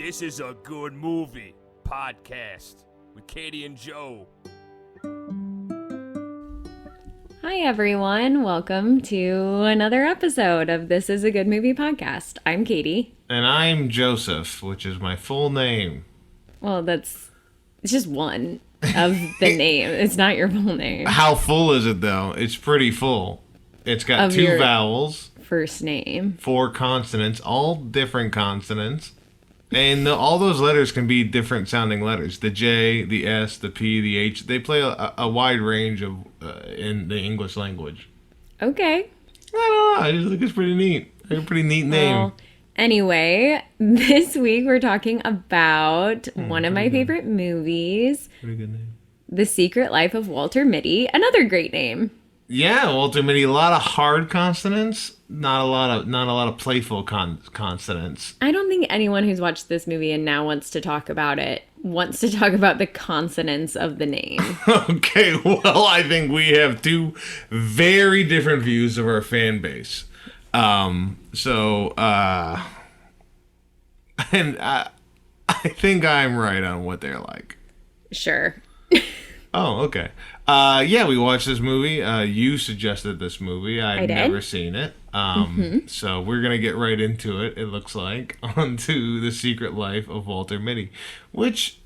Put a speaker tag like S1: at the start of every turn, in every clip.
S1: This is a good movie podcast with Katie and Joe.
S2: Hi, everyone. Welcome to another episode of This is a Good Movie podcast. I'm Katie.
S3: And I'm Joseph, which is my full name.
S2: Well, it's just one of the name. It's not your full name.
S3: How full is it, though? It's pretty full. It's got
S2: Of
S3: two
S2: your
S3: vowels,
S2: first name.
S3: 4 consonants, all different consonants. And all those letters can be different sounding letters. The J, the S, the P, the H. They play a wide range of in the English language.
S2: Okay.
S3: I don't know. I just think it's pretty neat. A pretty neat name.
S2: Well, anyway, this week we're talking about one of my favorite movies,
S3: Pretty good name.
S2: The Secret Life of Walter Mitty. Another great name.
S3: Yeah, Walter Mitty. A lot of hard consonants, not a lot of playful consonants.
S2: I don't think anyone who's watched this movie and now wants to talk about it wants to talk about the consonants of the name.
S3: Okay, well, I think we have two very different views of our fan base. And I think I'm right on what they're like.
S2: Sure.
S3: Oh, okay. Yeah, we watched this movie. You suggested this movie.
S2: I
S3: I've
S2: did.
S3: never seen it. So we're going to get right into it, it looks like, onto The Secret Life of Walter Mitty, which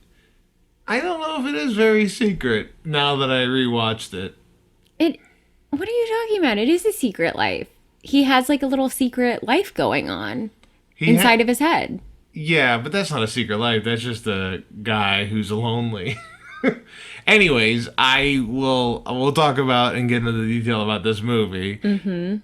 S3: I don't know if it is very secret now that I rewatched it.
S2: What are you talking about? It is a secret life. He has like a little secret life going on inside of his head.
S3: Yeah, but that's not a secret life. That's just a guy who's lonely. Anyways, we'll talk about and get into the detail about this movie. Mm-hmm.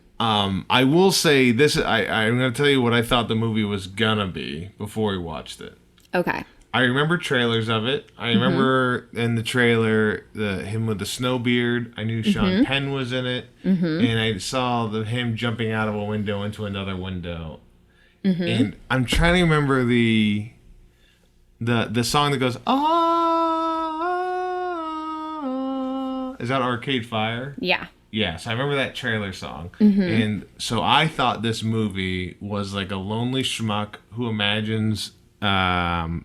S3: I will say this. I'm going to tell you what I thought the movie was gonna be before we watched it.
S2: Okay.
S3: I remember trailers of it. I remember in the trailer him with the snow beard. I knew Sean Penn was in it, and I saw him jumping out of a window into another window. And I'm trying to remember the song that goes is that Arcade Fire?
S2: Yeah.
S3: Yes, I remember that trailer song. And so I thought this movie was like a lonely schmuck who imagines a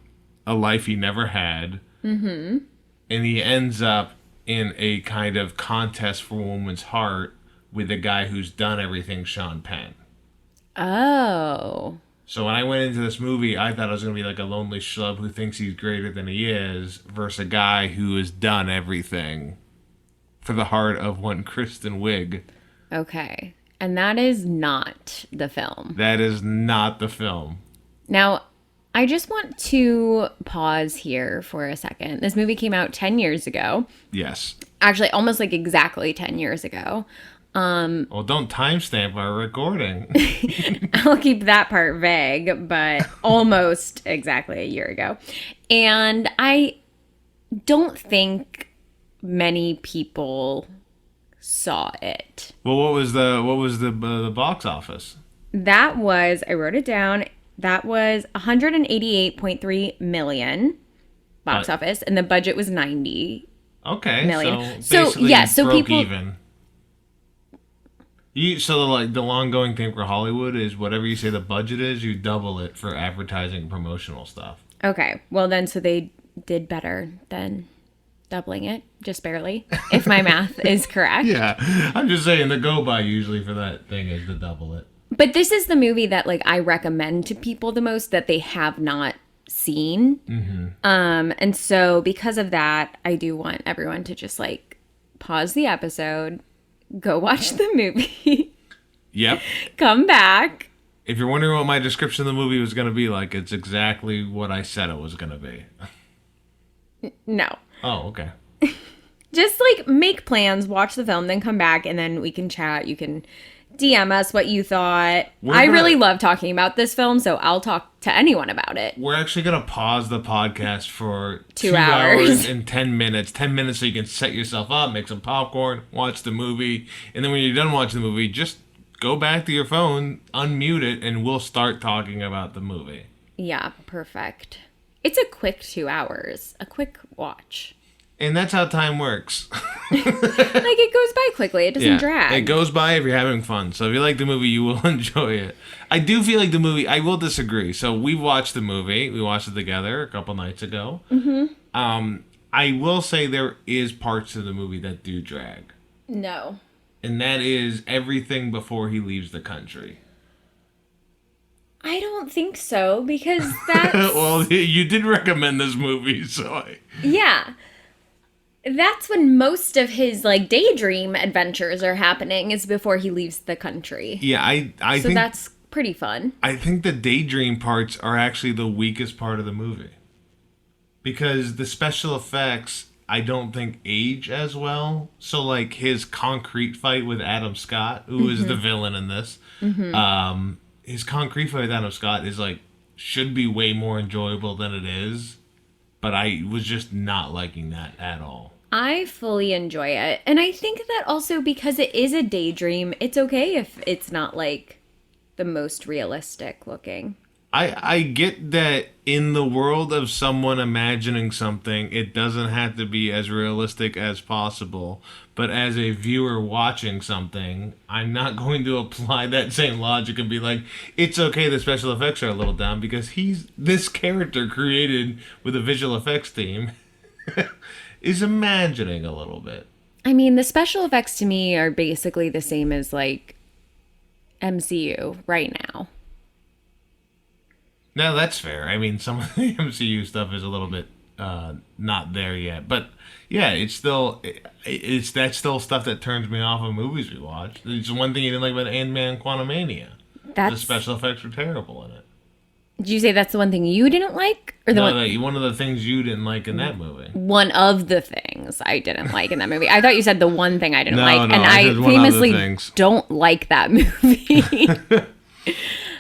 S3: life he never had. And he ends up in a kind of contest for a woman's heart with a guy who's done everything, Sean Penn.
S2: Oh.
S3: So when I went into this movie, I thought it was going to be like a lonely schlub who thinks he's greater than he is versus a guy who has done everything for the heart of one Kristen Wiig.
S2: Okay. And that is not the film.
S3: That is not the film.
S2: Now, I just want to pause here for a second. This movie came out 10 years ago.
S3: Yes.
S2: Actually, almost like exactly 10 years ago.
S3: Well, don't timestamp our recording.
S2: I'll keep that part vague, but almost exactly a year ago. And I don't think many people saw it.
S3: Well, what was the box office?
S2: That was, I wrote it down, that was 188.3 million box office, and the budget was 90 million.
S3: So basically
S2: so
S3: broke
S2: people
S3: even. The long-going thing for Hollywood is whatever you say the budget is, you double it for advertising and promotional stuff.
S2: Okay, well then, so they did better than doubling it, just barely, if my math is correct.
S3: Yeah, I'm just saying the go-by usually for that thing is to double it.
S2: But this is the movie that like I recommend to people the most that they have not seen. And so because of that, I do want everyone to just like pause the episode, go watch the movie.
S3: Yep.
S2: Come back.
S3: If you're wondering what my description of the movie was going to be like, it's exactly what I said it was going to be.
S2: No.
S3: Oh, okay.
S2: Just like make plans, watch the film, then come back, and then we can chat. You can DM us what you thought. I really love talking about this film, so I'll talk to anyone about it.
S3: We're actually going to pause the podcast for
S2: 2 hours
S3: and 10 minutes. 10 minutes so you can set yourself up, make some popcorn, watch the movie. And then when you're done watching the movie, just go back to your phone, unmute it, and we'll start talking about the movie.
S2: Yeah, perfect. It's a quick 2 hours. A quick watch.
S3: And that's how time works.
S2: Like, it goes by quickly. It doesn't drag.
S3: It goes by if you're having fun. So if you like the movie, you will enjoy it. I do feel like the movie... I will disagree. So we watched the movie. We watched it together a couple nights ago. Mm-hmm. I will say there is parts of the movie that do drag.
S2: No.
S3: And that is everything before he leaves the country.
S2: I don't think so, because that's...
S3: Well, you did recommend this movie, so
S2: Yeah. That's when most of his, like, daydream adventures are happening, is before he leaves the country.
S3: Yeah, I
S2: so
S3: think...
S2: that's pretty fun.
S3: I think the daydream parts are actually the weakest part of the movie. Because the special effects, I don't think, age as well. So, like, his concrete fight with Adam Scott, who is the villain in this... his concrete fight with Adam Scott is like should be way more enjoyable than it is, but I was just not liking that at all.
S2: I fully enjoy it, and I think that also because it is a daydream, it's okay if it's not like the most realistic looking.
S3: I get that in the world of someone imagining something, it doesn't have to be as realistic as possible. But as a viewer watching something, I'm not going to apply that same logic and be like, it's okay the special effects are a little down because he's this character created with a visual effects team is imagining a little bit.
S2: I mean, the special effects to me are basically the same as like MCU right now.
S3: No, that's fair. I mean, some of the MCU stuff is a little bit not there yet, but yeah, it's that's still stuff that turns me off of movies we watch. It's one thing you didn't like about Ant-Man Quantumania. The special effects were terrible in it.
S2: Did you say that's the one thing you didn't like, or
S3: one of the things you didn't like in that movie?
S2: One of the things I didn't like in that movie. I thought you said the one thing I didn't like,
S3: no,
S2: and
S3: I
S2: I famously don't like that movie.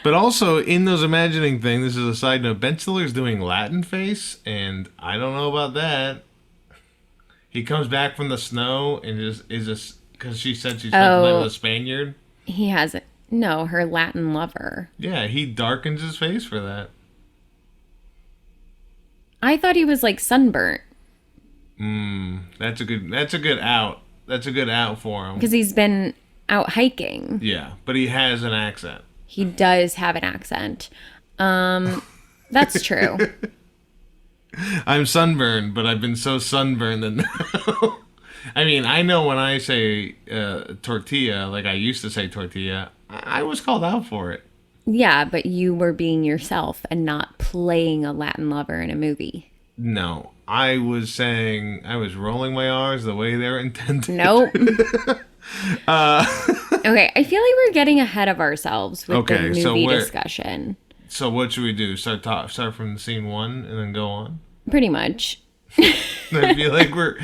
S3: But also, in those imagining things, this is a side note, Ben Stiller's doing Latin face, and I don't know about that. He comes back from the snow and because she said she spent the night with a Spaniard.
S2: He hasn't. No, her Latin lover.
S3: Yeah, he darkens his face for that.
S2: I thought he was like sunburnt.
S3: That's a good out. That's a good out for him.
S2: Because he's been out hiking.
S3: Yeah, but he has an accent.
S2: He does have an accent. That's true.
S3: I'm sunburned, but I've been so sunburned that now... I mean, I know when I say tortilla, like I used to say tortilla, I was called out for it.
S2: Yeah, but you were being yourself and not playing a Latin lover in a movie.
S3: No, I was saying I was rolling my R's the way they're intended.
S2: Nope. Okay, I feel like we're getting ahead of ourselves with the movie discussion. So
S3: what should we do? Start from scene one and then go on?
S2: Pretty much.
S3: I feel like we're...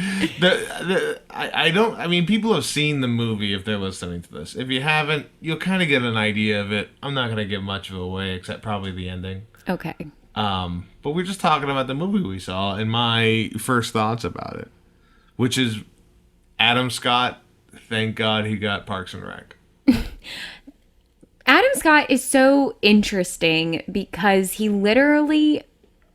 S3: I mean, people have seen the movie if they're listening to this. If you haven't, you'll kind of get an idea of it. I'm not going to give much of it away, except probably the ending.
S2: Okay.
S3: But we're just talking about the movie we saw and my first thoughts about it, which is Adam Scott... Thank God he got Parks and Rec.
S2: Adam Scott is so interesting because he literally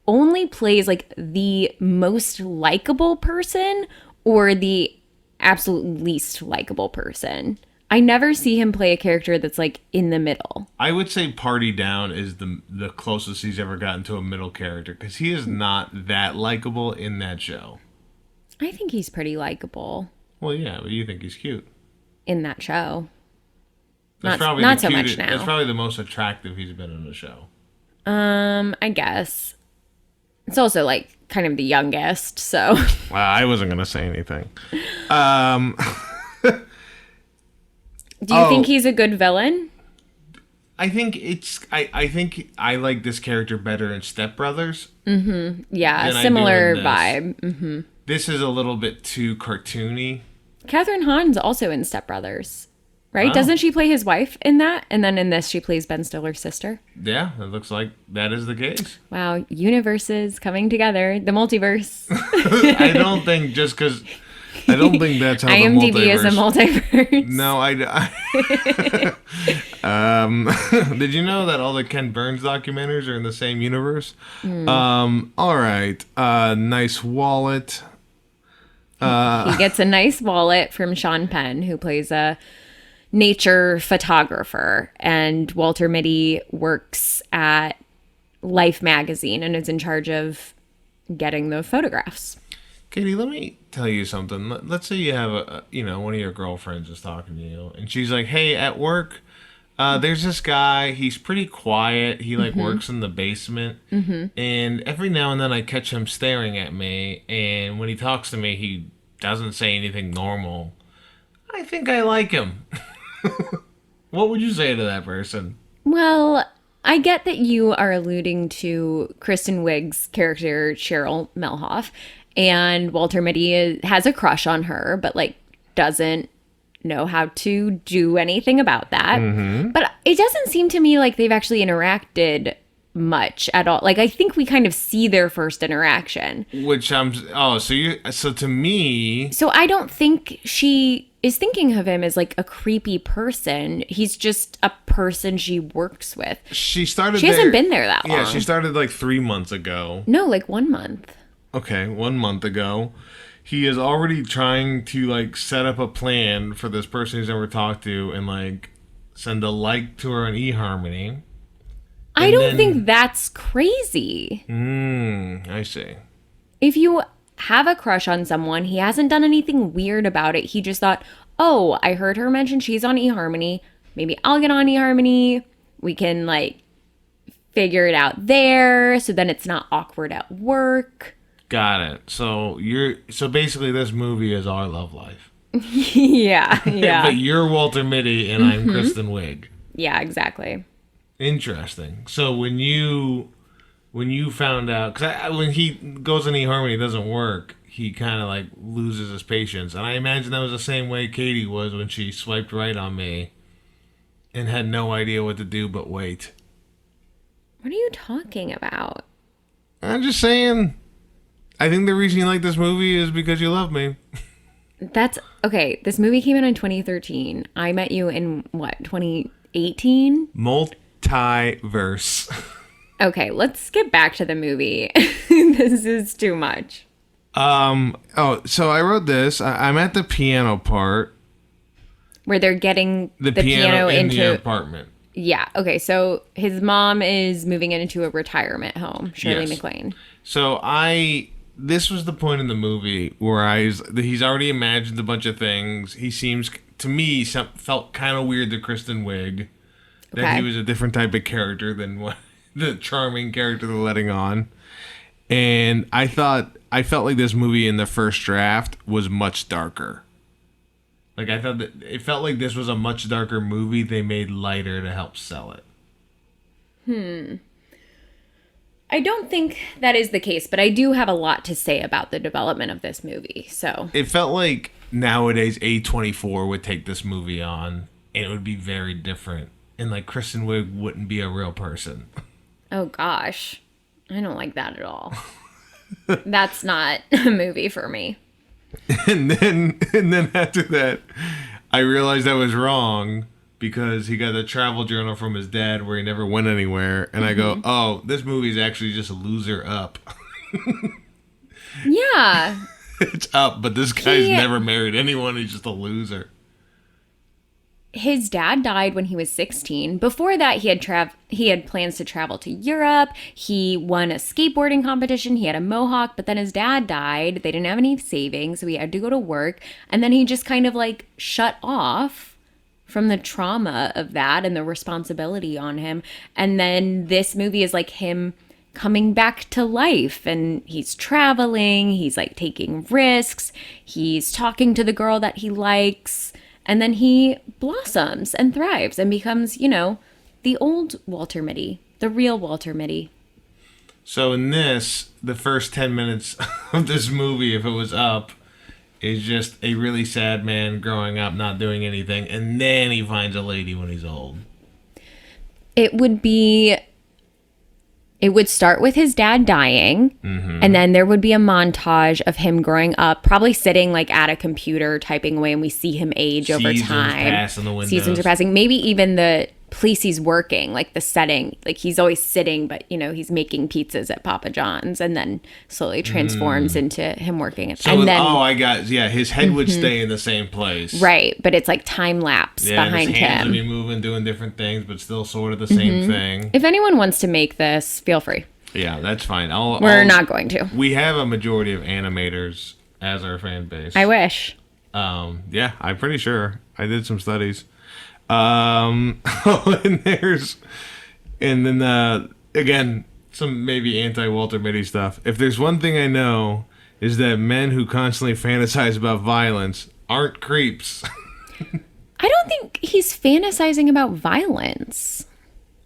S2: only plays like the most likable person or the absolute least likable person. I never see him play a character that's like in the middle.
S3: I would say Party Down is the closest he's ever gotten to a middle character because he is not that likable in that show.
S2: I think he's pretty likable.
S3: Well, yeah, but you think he's cute.
S2: In that show.
S3: That's
S2: not so much now.
S3: That's probably the most attractive he's been in a show.
S2: I guess. It's also like kind of the youngest, so.
S3: Well, I wasn't going to say anything.
S2: Do you think he's a good villain?
S3: I think I think I like this character better in Step Brothers.
S2: Mm-hmm. Yeah, similar vibe.
S3: Mm-hmm. This is a little bit too cartoony.
S2: Catherine Hahn's also in Step Brothers, right? Wow. Doesn't she play his wife in that? And then in this, she plays Ben Stiller's sister.
S3: Yeah, it looks like that is the case.
S2: Wow, universes coming together, the multiverse.
S3: I don't think just because... I don't think that's how
S2: IMDb
S3: the multiverse...
S2: is a multiverse.
S3: No, did you know that all the Ken Burns documentaries are in the same universe? All right. Nice wallet.
S2: He gets a nice wallet from Sean Penn, who plays a nature photographer, and Walter Mitty works at Life magazine and is in charge of getting the photographs.
S3: Katie, let me tell you something. Let's say you have one of your girlfriends is talking to you, and she's like, "Hey, at work, there's this guy. He's pretty quiet. He works in the basement, and every now and then I catch him staring at me. And when he talks to me, he doesn't say anything normal. I think I like him." What would you say to that person?
S2: Well, I get that you are alluding to Kristen Wiig's character, Cheryl Melhoff, and Walter Mitty has a crush on her, but doesn't know how to do anything about that. But it doesn't seem to me like they've actually interacted much at all. I think we kind of see their first interaction.
S3: So to me...
S2: So I don't think she is thinking of him as a creepy person. He's just a person she works with.
S3: She
S2: hasn't been there that long.
S3: Yeah, she started 3 months ago.
S2: No, 1 month.
S3: Okay, 1 month ago. He is already trying to set up a plan for this person he's never talked to and send a like to her on eHarmony.
S2: I don't think that's crazy.
S3: I see.
S2: If you have a crush on someone, he hasn't done anything weird about it. He just thought, oh, I heard her mention she's on eHarmony. Maybe I'll get on eHarmony. We can figure it out there. So then it's not awkward at work.
S3: Got it. So basically this movie is our love life.
S2: Yeah.
S3: But you're Walter Mitty and I'm Kristen Wiig.
S2: Yeah, exactly.
S3: Interesting. So when you found out, because when he goes on eHarmony, it doesn't work. He kind of loses his patience, and I imagine that was the same way Katie was when she swiped right on me, and had no idea what to do but wait.
S2: What are you talking about?
S3: I'm just saying. I think the reason you like this movie is because you love me.
S2: That's okay. This movie came out in 2013. I met you in what, 2018?
S3: Multiverse.
S2: Okay, let's get back to the movie. This is too much.
S3: So I wrote this. I'm at the piano part.
S2: Where they're getting
S3: the piano into the apartment.
S2: Yeah. Okay. So his mom is moving into a retirement home, Shirley MacLaine.
S3: So this was the point in the movie where he's already imagined a bunch of things. He seems, to me, felt kind of weird to Kristen Wiig. That he was a different type of character than what the charming character they're letting on. And I felt like this movie in the first draft was much darker. I thought that it felt like this was a much darker movie they made lighter to help sell it.
S2: I don't think that is the case, but I do have a lot to say about the development of this movie. So
S3: it felt like nowadays A24 would take this movie on and it would be very different. And Kristen Wiig wouldn't be a real person.
S2: Oh gosh. I don't like that at all. That's not a movie for me.
S3: And then after that, I realized I was wrong because he got a travel journal from his dad where he never went anywhere. And I go, oh, this movie's actually just a loser up.
S2: Yeah.
S3: It's up, but this guy's never married anyone. He's just a loser.
S2: His dad died when he was 16. Before that, he had plans to travel to Europe. He won a skateboarding competition. He had a mohawk, but then his dad died. They didn't have any savings, so he had to go to work. And then he just kind of shut off from the trauma of that and the responsibility on him. And then this movie is him coming back to life, and he's traveling. He's taking risks. He's talking to the girl that he likes. And then he blossoms and thrives and becomes, the old Walter Mitty, the real Walter Mitty.
S3: So in this, the first 10 minutes of this movie, if it was up, is just a really sad man growing up, not doing anything. And then he finds a lady when he's old. It
S2: would start with his dad dying, and then there would be a montage of him growing up, probably sitting at a computer typing away, and we see him age over time.
S3: Seasons pass in the windows.
S2: Seasons are passing. Maybe even the place he's working, like the setting, like he's always sitting, but you know, he's making pizzas at Papa John's, and then slowly transforms into him working at.
S3: So
S2: and then,
S3: his head would stay in the same place,
S2: right? But it's like time lapse behind
S3: his hands
S2: him.
S3: would be moving, doing different things, but still sort of the same thing.
S2: If anyone wants to make this, feel free.
S3: Yeah, that's fine.
S2: We're not going to.
S3: We have a majority of animators as our fan base.
S2: I wish.
S3: Yeah, I'm pretty sure. I did some studies. And then again, some maybe anti-Walter Mitty stuff. If there's one thing I know, is that men who constantly fantasize about violence aren't creeps.
S2: I don't think he's fantasizing about violence.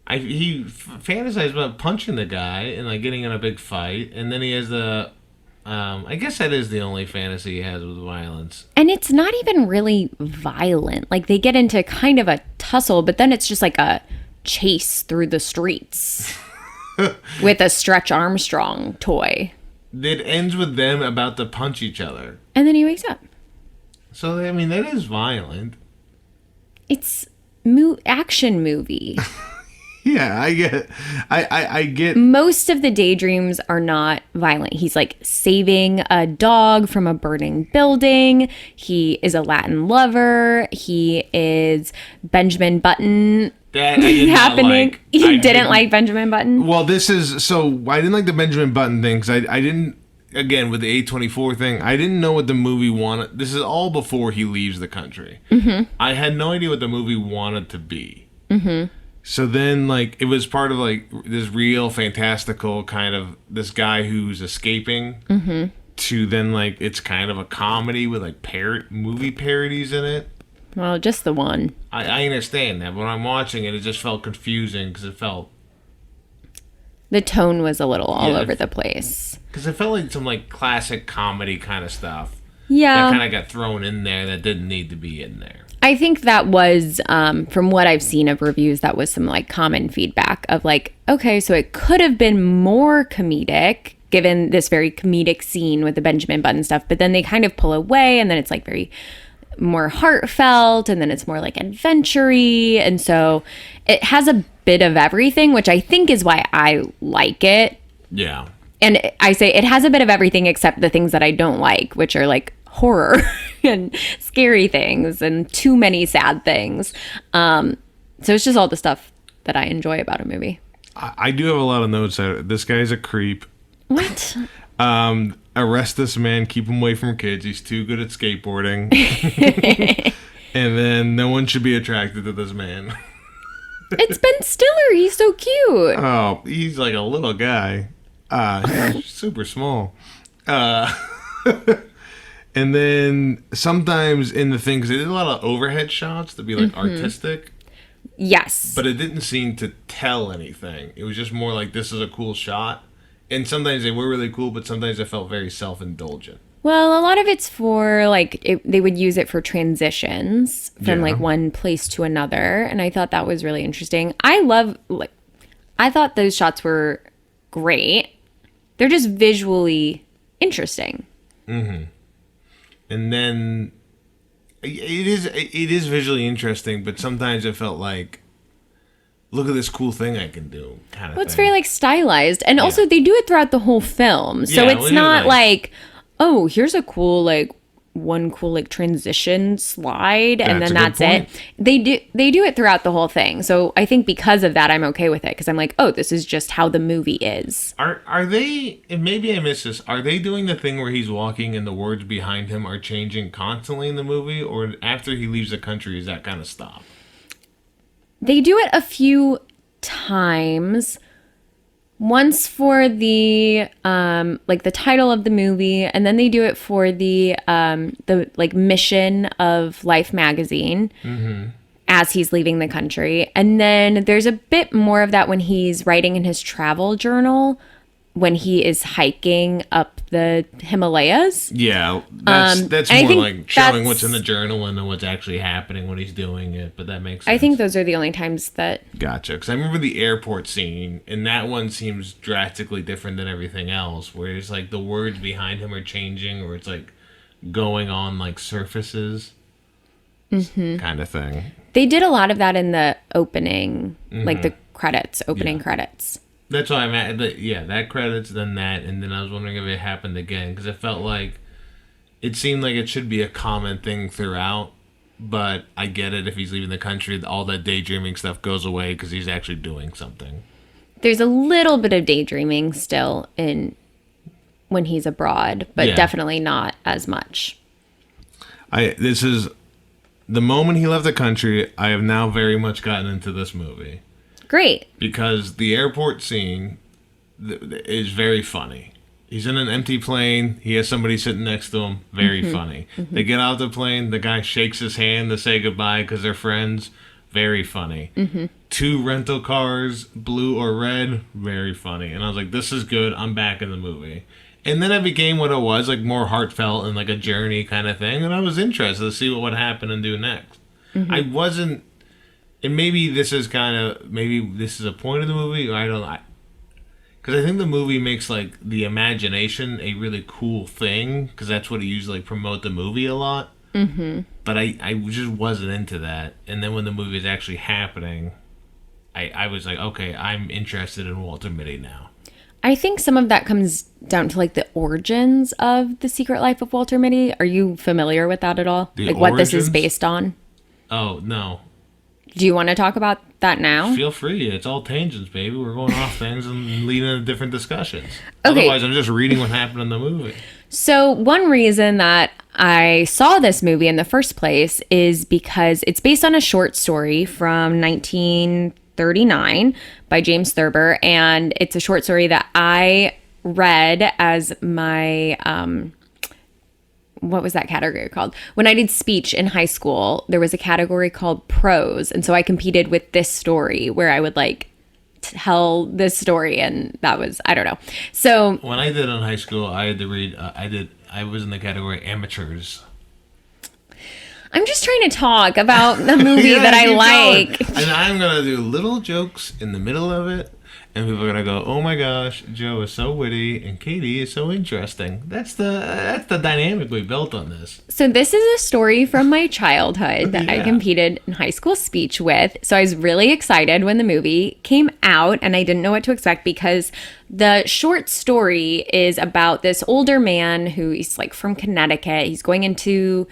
S3: He fantasizes about punching the guy and like getting in a big fight, and then he has the I guess that is the only fantasy he has with violence. And
S2: it's not even really violent. Like, they get into kind of a tussle, but then it's just like a chase through the streets with a Stretch Armstrong toy.
S3: It ends with them about to punch each other.
S2: And then he wakes up.
S3: So, I mean, that is violent.
S2: It's action movie.
S3: Yeah, I get.
S2: Most of the daydreams are not violent. He's like saving a dog from a burning building. He is a Latin lover. He is Benjamin Button.
S3: That I did happening. Not like.
S2: You didn't like Benjamin Button?
S3: Well, I didn't like the Benjamin Button thing because I didn't. Again, with the A24 thing, I didn't know what the movie wanted. This is all before he leaves the country. Mm-hmm. I had no idea what the movie wanted to be. Mm-hmm. So then, like, it was part of, like, this real fantastical kind of this guy who's escaping to then, like, it's kind of a comedy with, like, movie parodies in it.
S2: Well, just the one.
S3: I understand that. But when I'm watching it, it just felt confusing because it felt...
S2: The tone was a little all over the place.
S3: Because it felt like some, like, classic comedy kind of stuff.
S2: Yeah.
S3: That kind of got thrown in there that didn't need to be in there.
S2: I think that was, from what I've seen of reviews, that was some like common feedback of like, okay, so it could have been more comedic given this very comedic scene with the Benjamin Button stuff, but then they kind of pull away and then it's like very more heartfelt and then it's more like adventure-y. And so it has a bit of everything, which I think is why I like it.
S3: Yeah.
S2: And I say it has a bit of everything except the things that I don't like, which are like horror and scary things and too many sad things. So it's just all the stuff that I enjoy about a movie.
S3: I do have a lot of notes. This guy's a creep.
S2: What?
S3: Arrest this man. Keep him away from kids. He's too good at skateboarding. And then no one should be attracted to this man.
S2: It's Ben Stiller. He's so cute.
S3: Oh, he's like a little guy. Super small. And then sometimes in the things, they did a lot of overhead shots to be like artistic.
S2: Yes.
S3: But it didn't seem to tell anything. It was just more like, this is a cool shot. And sometimes they were really cool, but sometimes I felt very self-indulgent.
S2: Well, a lot of it's for like, they would use it for transitions from like one place to another. And I thought that was really interesting. I thought those shots were great. They're just visually interesting. Mm-hmm.
S3: And then it is visually interesting, but sometimes it felt like, look at this cool thing I can do kind of thing.
S2: It's very like stylized. And also they do it throughout the whole film. So it's not like, oh, here's a cool like one cool like transition slide and then that's it. They do it throughout the whole thing. So I think because of that I'm okay with it because I'm like, oh, this is just how the movie is.
S3: Are they, and maybe I missed this, are they doing the thing where he's walking and the words behind him are changing constantly in the movie, or after he leaves the country is that kind of stop?
S2: They do it a few times. Once for the like the title of the movie, and then they do it for the like mission of Life magazine as he's leaving the country. And then there's a bit more of that when he's writing in his travel journal when he is hiking up the Himalayas.
S3: Yeah, that's more like showing what's in the journal and then what's actually happening when he's doing it, but that makes sense.
S2: I think those are the only times that...
S3: Gotcha, because I remember the airport scene, and that one seems drastically different than everything else, where it's like the words behind him are changing, or it's like going on like surfaces kind of thing.
S2: They did a lot of that in the opening, like the opening credits.
S3: That's why I'm at. That credits, then that, and then I was wondering if it happened again, because it felt like it seemed like it should be a common thing throughout. But I get it, if he's leaving the country, all that daydreaming stuff goes away because he's actually doing something.
S2: There's a little bit of daydreaming still in when he's abroad, but definitely not as much.
S3: This is the moment he left the country. I have now very much gotten into this movie.
S2: Great.
S3: Because the airport scene is very funny. He's in an empty plane. He has somebody sitting next to him. Very funny. They get out the plane. The guy shakes his hand to say goodbye because they're friends. Very funny. 2 rental cars, blue or red. Very funny. And I was like, this is good. I'm back in the movie. And then it became what it was, like more heartfelt and like a journey kind of thing. And I was interested to see what would happen and do next. I wasn't... And maybe this is a point of the movie. Or I don't know. Because I think the movie makes, like, the imagination a really cool thing. Because that's what it used to, like, promote the movie a lot. But I just wasn't into that. And then when the movie is actually happening, I was like, okay, I'm interested in Walter Mitty now.
S2: I think some of that comes down to, like, the origins of The Secret Life of Walter Mitty. Are you familiar with that at all? What this is based on?
S3: Oh, no.
S2: Do you want to talk about that now?
S3: Feel free. It's all tangents, baby. We're going off things and leading into different discussions.
S2: Okay.
S3: Otherwise, I'm just reading what happened in the movie.
S2: So one reason that I saw this movie in the first place is because it's based on a short story from 1939 by James Thurber. And it's a short story that I read as my... what was that category called? When I did speech in high school, there was a category called prose. And so I competed with this story where I would like tell this story. And that was, I don't know. So
S3: when I did in high school, I had to read, I was in the category amateurs.
S2: I'm just trying to talk about the movie that I like.
S3: Going. And I'm going to do little jokes in the middle of it. And people are going to go, oh my gosh, Joe is so witty and Katie is so interesting. That's the dynamic we built on this.
S2: So this is a story from my childhood that I competed in high school speech with. So I was really excited when the movie came out and I didn't know what to expect because the short story is about this older man who is like from Connecticut. He's going into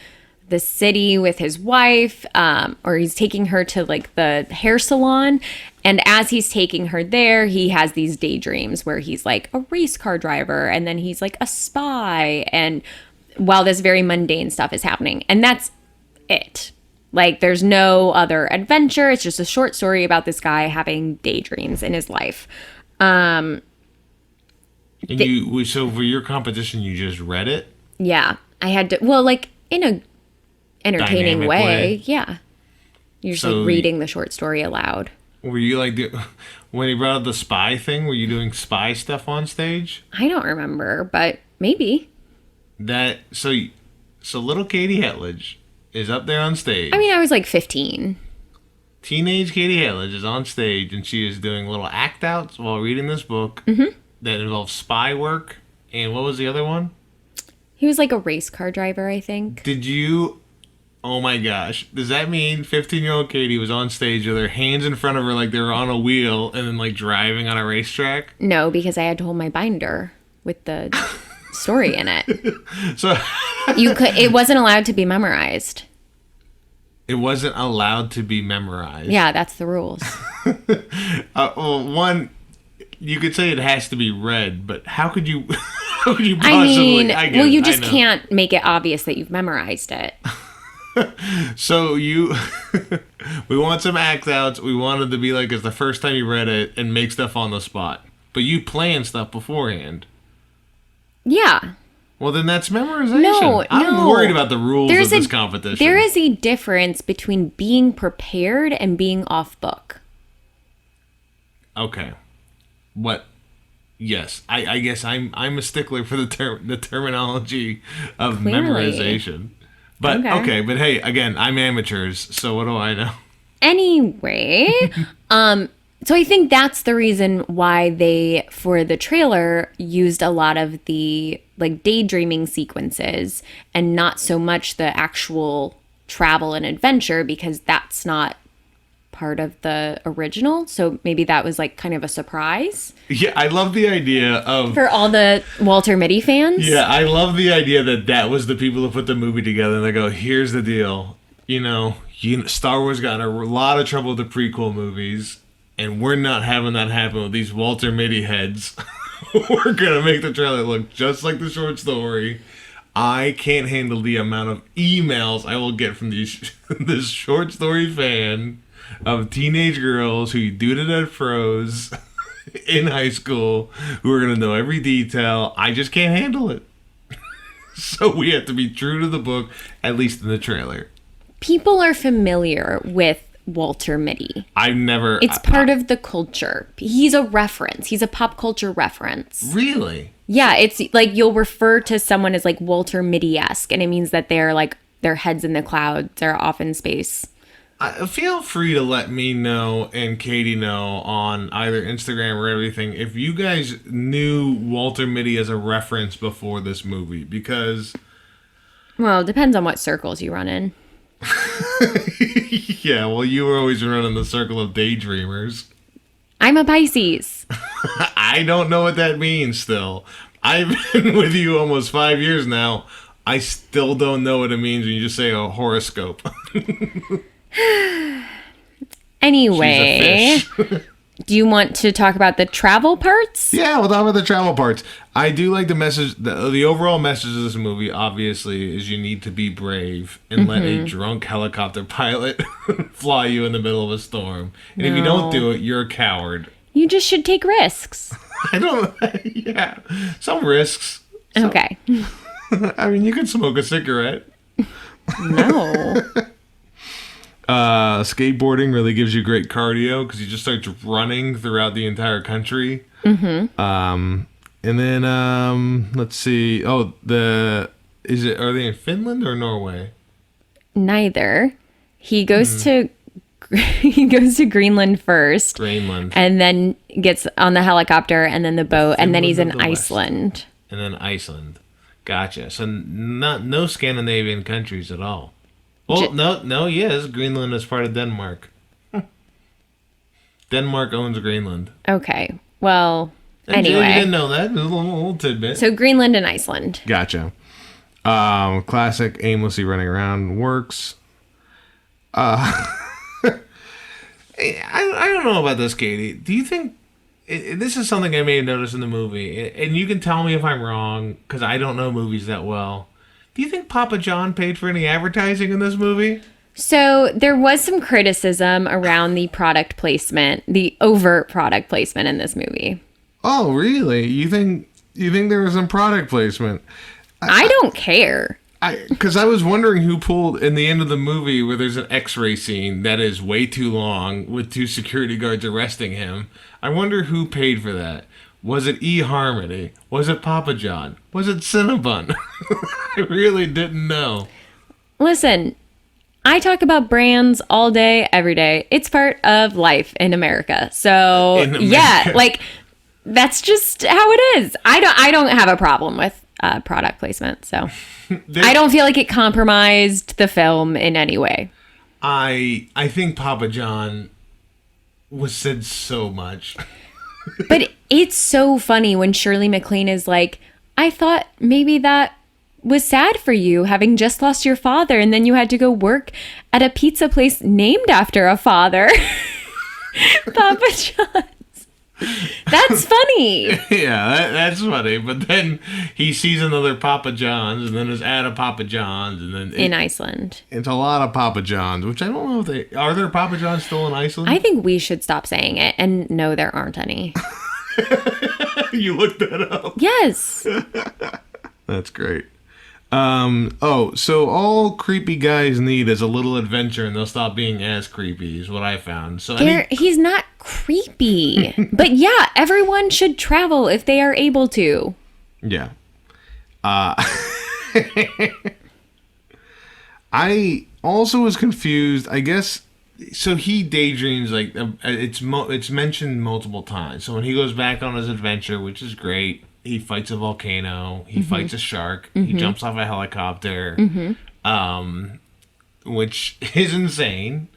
S2: the city with his wife, or he's taking her to like the hair salon. And as he's taking her there, he has these daydreams where he's like a race car driver and then he's like a spy. And while this very mundane stuff is happening, and that's it. Like there's no other adventure. It's just a short story about this guy having daydreams in his life.
S3: So for your competition, you just read it?
S2: Yeah, I had to. Well, like in a entertaining way. Yeah. You're just like reading the short story aloud.
S3: Were you like, when he brought up the spy thing, were you doing spy stuff on stage?
S2: I don't remember, but maybe.
S3: So little Katie Hetledge is up there on stage.
S2: I mean, I was like 15.
S3: Teenage Katie Hetledge is on stage and she is doing little act outs while reading this book that involves spy work. And what was the other one?
S2: He was like a race car driver, I think.
S3: Oh my gosh. Does that mean 15-year-old Katie was on stage with her hands in front of her like they were on a wheel and then like driving on a racetrack?
S2: No, because I had to hold my binder with the story in it.
S3: So
S2: it wasn't allowed to be memorized.
S3: It wasn't allowed to be memorized.
S2: Yeah, that's the rules.
S3: One, you could say it has to be read, but how could you possibly?
S2: You just can't make it obvious that you've memorized it.
S3: So we want some act outs. We wanted to be like it's the first time you read it and make stuff on the spot. But you plan stuff beforehand.
S2: Yeah.
S3: Well, then that's memorization. I'm worried about the rules of this competition.
S2: There is a difference between being prepared and being off book.
S3: Okay. What? Yes, I guess I'm a stickler for the terminology of memorization. But okay, but hey, again, I'm amateurs, so what do I know?
S2: Anyway, so I think that's the reason why they, for the trailer, used a lot of the like daydreaming sequences and not so much the actual travel and adventure because that's not part of the original. So maybe that was like kind of a surprise.
S3: Yeah, I love the idea of...
S2: For all the Walter Mitty fans.
S3: Yeah, I love the idea that was the people who put the movie together and they go, here's the deal. Star Wars got in a lot of trouble with the prequel movies, and we're not having that happen with these Walter Mitty heads. We're going to make the trailer look just like the short story. I can't handle the amount of emails I will get from this short story fan of teenage girls who duded at pros in high school who are going to know every detail. I just can't handle it. So we have to be true to the book, at least in the trailer.
S2: People are familiar with Walter Mitty.
S3: It's
S2: part of the culture. He's a reference. He's a pop culture reference.
S3: Really?
S2: Yeah, it's like you'll refer to someone as like Walter Mitty-esque, and it means that they're like their heads in the clouds, they're off in space.
S3: Feel free to let me know and Katie know on either Instagram or everything if you guys knew Walter Mitty as a reference before this movie, because...
S2: Well, it depends on what circles you run in.
S3: Yeah, well, you were always running the circle of daydreamers.
S2: I'm a Pisces.
S3: I don't know what that means still. I've been with you almost 5 years now. I still don't know what it means when you just say a horoscope.
S2: Anyway, do you want to talk about the travel parts?
S3: Yeah, we'll talk about the travel parts. I do like the message. The overall message of this movie, obviously, is you need to be brave and let a drunk helicopter pilot fly you in the middle of a storm. And if you don't do it, you're a coward.
S2: You just should take risks.
S3: I don't... Yeah, some risks.
S2: Okay.
S3: I mean, you can smoke a cigarette.
S2: No.
S3: Skateboarding really gives you great cardio because you just start running throughout the entire country. And then let's see. Oh, are they in Finland or Norway?
S2: Neither. He goes to Greenland first. And then gets on the helicopter and then the boat, and then he's in Iceland.
S3: And then Iceland. Gotcha. So no Scandinavian countries at all. Well, no, yes. Greenland is part of Denmark. Denmark owns Greenland.
S2: Okay. Well, anyway.
S3: You didn't know that. It was a little tidbit.
S2: So Greenland and Iceland.
S3: Gotcha. Classic aimlessly running around works. I don't know about this, Katie. Do you think... This is something I may have noticed in the movie, and you can tell me if I'm wrong, because I don't know movies that well. Do you think Papa John paid for any advertising in this movie?
S2: So there was some criticism around the product placement, the overt product placement in this movie.
S3: Oh, really? You think there was some product placement?
S2: I don't care.
S3: Because I was wondering who pulled in the end of the movie where there's an X-ray scene that is way too long with 2 security guards arresting him. I wonder who paid for that. Was it eHarmony? Was it Papa John? Was it Cinnabon? I really didn't know.
S2: Listen, I talk about brands all day, every day. It's part of life in America. So, yeah, like, that's just how it is. I don't have a problem with product placement, so... I don't feel like it compromised the film in any way.
S3: I think Papa John was said so much.
S2: But it's so funny when Shirley MacLaine is like, I thought maybe that was sad for you, having just lost your father, and then you had to go work at a pizza place named after a father. Papa John's. That's funny.
S3: Yeah, that's funny. But then he sees another Papa John's, and then there's at a Papa John's, and then
S2: in Iceland.
S3: It's a lot of Papa John's, which I don't know if are there Papa John's still in Iceland?
S2: I think we should stop saying it, and no, there aren't any.
S3: You looked that up?
S2: Yes.
S3: That's great. So all creepy guys need is a little adventure, and they'll stop being as creepy, is what I found. So
S2: he's not creepy. But yeah, everyone should travel if they are able to.
S3: Yeah. I also was confused, I guess. So he daydreams, like, it's mentioned multiple times. So when he goes back on his adventure, which is great, he fights a volcano, he fights a shark, he jumps off a helicopter. which is insane.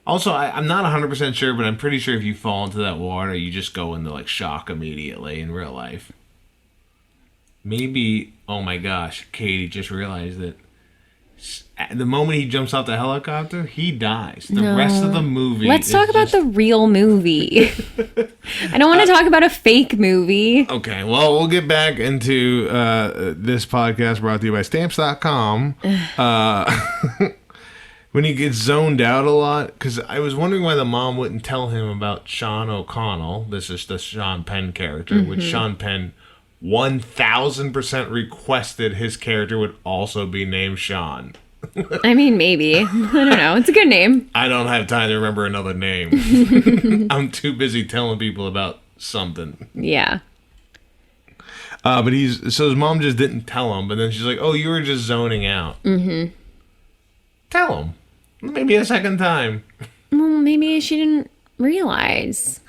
S3: Also, I'm not 100% sure, but I'm pretty sure if you fall into that water, you just go into like shock immediately in real life. Maybe, oh my gosh, Katie just realized that the moment he jumps out the helicopter, he dies. The rest of the movie.
S2: Let's talk about the real movie. I don't want to talk about a fake movie.
S3: Okay, well, we'll get back into this podcast brought to you by Stamps.com. When he gets zoned out a lot, because I was wondering why the mom wouldn't tell him about Sean O'Connell. This is the Sean Penn character, which Sean Penn 1,000% requested his character would also be named Sean.
S2: I mean, maybe. I don't know. It's a good name.
S3: I don't have time to remember another name. I'm too busy telling people about something.
S2: Yeah.
S3: But so his mom just didn't tell him, but then she's like, oh, you were just zoning out. Tell him. Maybe a second time.
S2: Well, maybe she didn't realize.